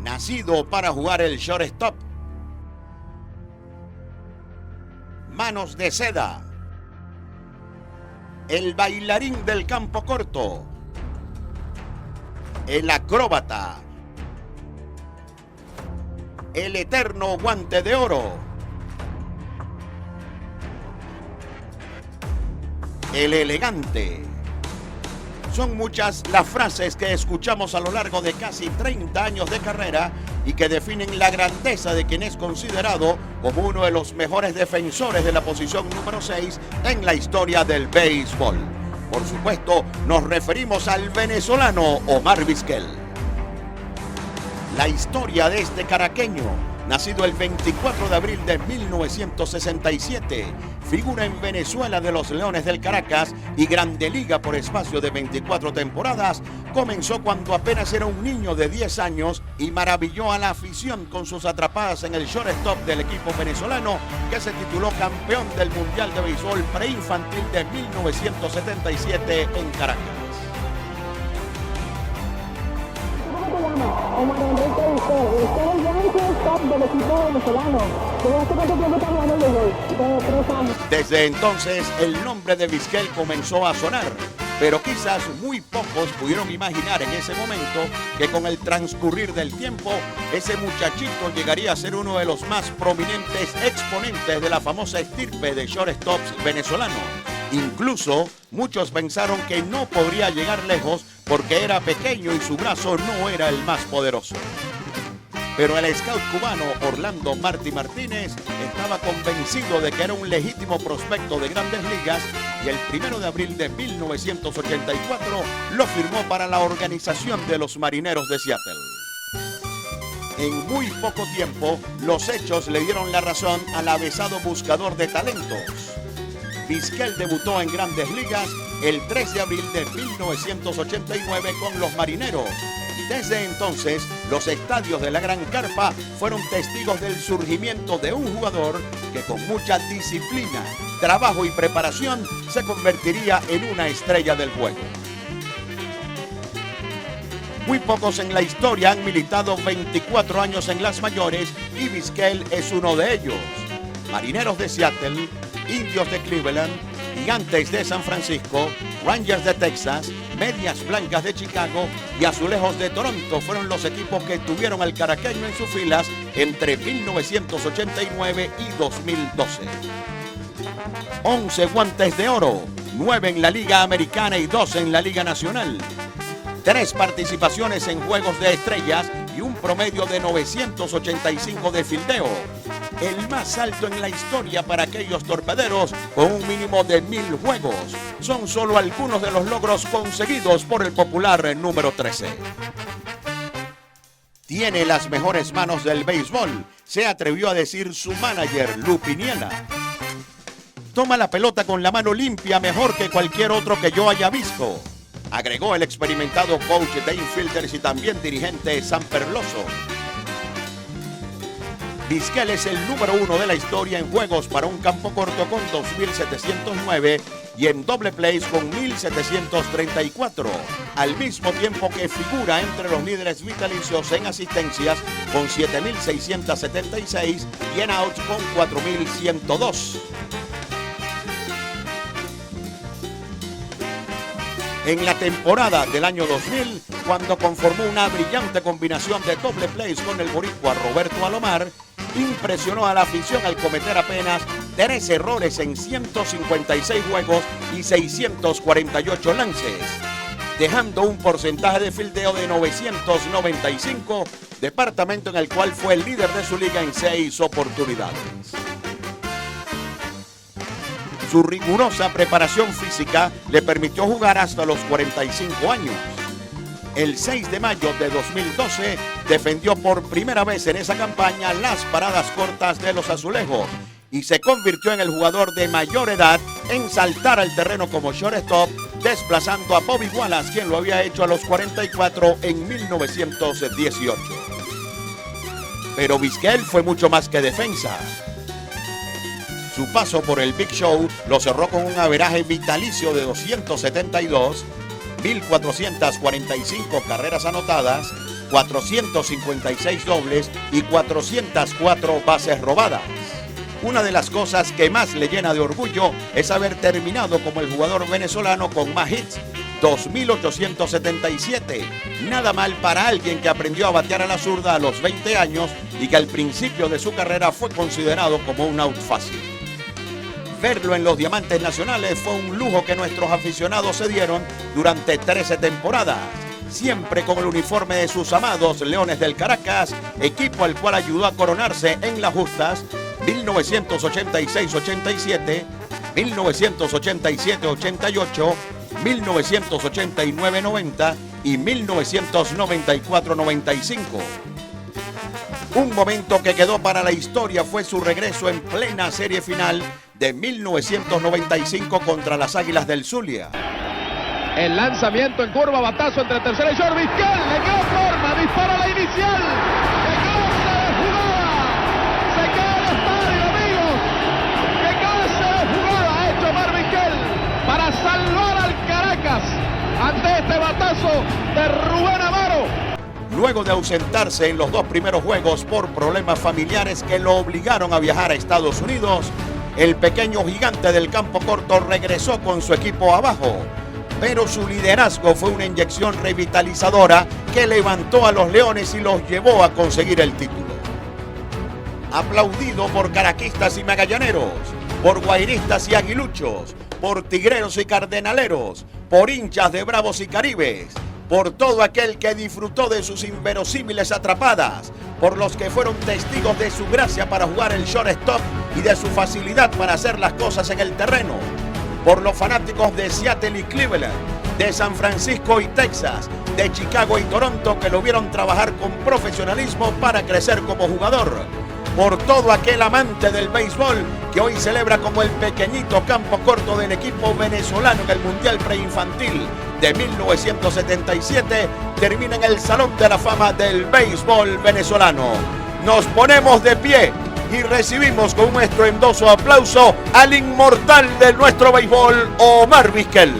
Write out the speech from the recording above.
nacido para jugar el shortstop. Manos de seda. El bailarín del campo corto. El acróbata. El eterno guante de oro. El elegante. Son muchas las frases que escuchamos a lo largo de casi 30 años de carrera y que definen la grandeza de quien es considerado como uno de los mejores defensores de la posición número 6 en la historia del béisbol. Por supuesto, nos referimos al venezolano Omar Vizquel. La historia de este caraqueño, nacido el 24 de abril de 1967, figura en Venezuela de los Leones del Caracas y Grande Liga por espacio de 24 temporadas, comenzó cuando apenas era un niño de 10 años y maravilló a la afición con sus atrapadas en el shortstop del equipo venezolano, que se tituló campeón del Mundial de Béisbol Preinfantil de 1977 en Caracas. Omar Enrique Vizquel. Usted es el gran shortstop del equipo venezolano. ¿Desde hace cuánto tiempo está jugando el béisbol? Desde 3 años. Desde entonces el nombre de Vizquel comenzó a sonar, pero quizás muy pocos pudieron imaginar en ese momento que con el transcurrir del tiempo ese muchachito llegaría a ser uno de los más prominentes exponentes de la famosa estirpe de shortstops venezolanos. Incluso muchos pensaron que no podría llegar lejos porque era pequeño y su brazo no era el más poderoso. Pero el scout cubano Orlando Martí Martínez estaba convencido de que era un legítimo prospecto de Grandes Ligas y el 1 de abril de 1984 lo firmó para la organización de los Marineros de Seattle. En muy poco tiempo, los hechos le dieron la razón al avesado buscador de talentos. Vizquel debutó en Grandes Ligas el 3 de abril de 1989 con los Marineros. Desde entonces, los estadios de la Gran Carpa fueron testigos del surgimiento de un jugador que con mucha disciplina, trabajo y preparación se convertiría en una estrella del juego. Muy pocos en la historia han militado 24 años en las mayores y Vizquel es uno de ellos. Marineros de Seattle, Indios de Cleveland, Gigantes de San Francisco, Rangers de Texas, Medias Blancas de Chicago y Azulejos de Toronto fueron los equipos que tuvieron al caraqueño en sus filas entre 1989 y 2012. 11 guantes de oro, 9 en la Liga Americana y 2 en la Liga Nacional. 3 participaciones en Juegos de Estrellas y un promedio de 985 de fildeo. El más alto en la historia para aquellos torpederos con un mínimo de 1000 juegos. Son solo algunos de los logros conseguidos por el popular número 13. Tiene las mejores manos del béisbol, se atrevió a decir su manager, Lou Piniella. Toma la pelota con la mano limpia mejor que cualquier otro que yo haya visto, agregó el experimentado coach Dane Fielders y también dirigente Sam Perloso. Vizquel es el número 1 de la historia en juegos para un campo corto con 2.709 y en doble plays con 1.734, al mismo tiempo que figura entre los líderes vitalicios en asistencias con 7.676 y en outs con 4.102. En la temporada del año 2000, cuando conformó una brillante combinación de doble plays con el boricua Roberto Alomar, impresionó a la afición al cometer apenas 3 errores en 156 juegos y 648 lances, dejando un porcentaje de fildeo de 995, departamento en el cual fue el líder de su liga en 6 oportunidades. Su rigurosa preparación física le permitió jugar hasta los 45 años. El 6 de mayo de 2012 defendió por primera vez en esa campaña las paradas cortas de los Azulejos y se convirtió en el jugador de mayor edad en saltar al terreno como shortstop, desplazando a Bobby Wallace, quien lo había hecho a los 44 en 1918. Pero Vizquel fue mucho más que defensa. Su paso por el Big Show lo cerró con un averaje vitalicio de 272, 1.445 carreras anotadas, 456 dobles y 404 bases robadas. Una de las cosas que más le llena de orgullo es haber terminado como el jugador venezolano con más hits, 2.877. Nada mal para alguien que aprendió a batear a la zurda a los 20 años y que al principio de su carrera fue considerado como un out fácil. Verlo en los Diamantes Nacionales fue un lujo que nuestros aficionados se dieron durante 13 temporadas. Siempre con el uniforme de sus amados Leones del Caracas, equipo al cual ayudó a coronarse en las justas 1986-87, 1987-88, 1989-90 y 1994-95. Un momento que quedó para la historia fue su regreso en plena serie final de 1995 contra las Águilas del Zulia. El lanzamiento en curva, batazo entre tercera y short. Vizquel le quedó forma, dispara la inicial. ¡Qué clase de jugada! Se queda el estadio, amigos. ¡Qué clase de jugada ha hecho Omar Vizquel para salvar al Caracas ante este batazo de Rubén Amaro! Luego de ausentarse en los dos primeros juegos por problemas familiares que lo obligaron a viajar a Estados Unidos, el pequeño gigante del campo corto regresó con su equipo abajo. Pero su liderazgo fue una inyección revitalizadora que levantó a los Leones y los llevó a conseguir el título. Aplaudido por caraquistas y magallaneros, por guairistas y aguiluchos, por tigreros y cardenaleros, por hinchas de Bravos y Caribes, por todo aquel que disfrutó de sus inverosímiles atrapadas, por los que fueron testigos de su gracia para jugar el shortstop y de su facilidad para hacer las cosas en el terreno, por los fanáticos de Seattle y Cleveland, de San Francisco y Texas, de Chicago y Toronto que lo vieron trabajar con profesionalismo para crecer como jugador, por todo aquel amante del béisbol que hoy celebra como el pequeñito campo corto del equipo venezolano en el Mundial Preinfantil de 1977 termina en el Salón de la Fama del Béisbol venezolano. Nos ponemos de pie y recibimos con un estruendoso aplauso al inmortal de nuestro béisbol, Omar Vizquel.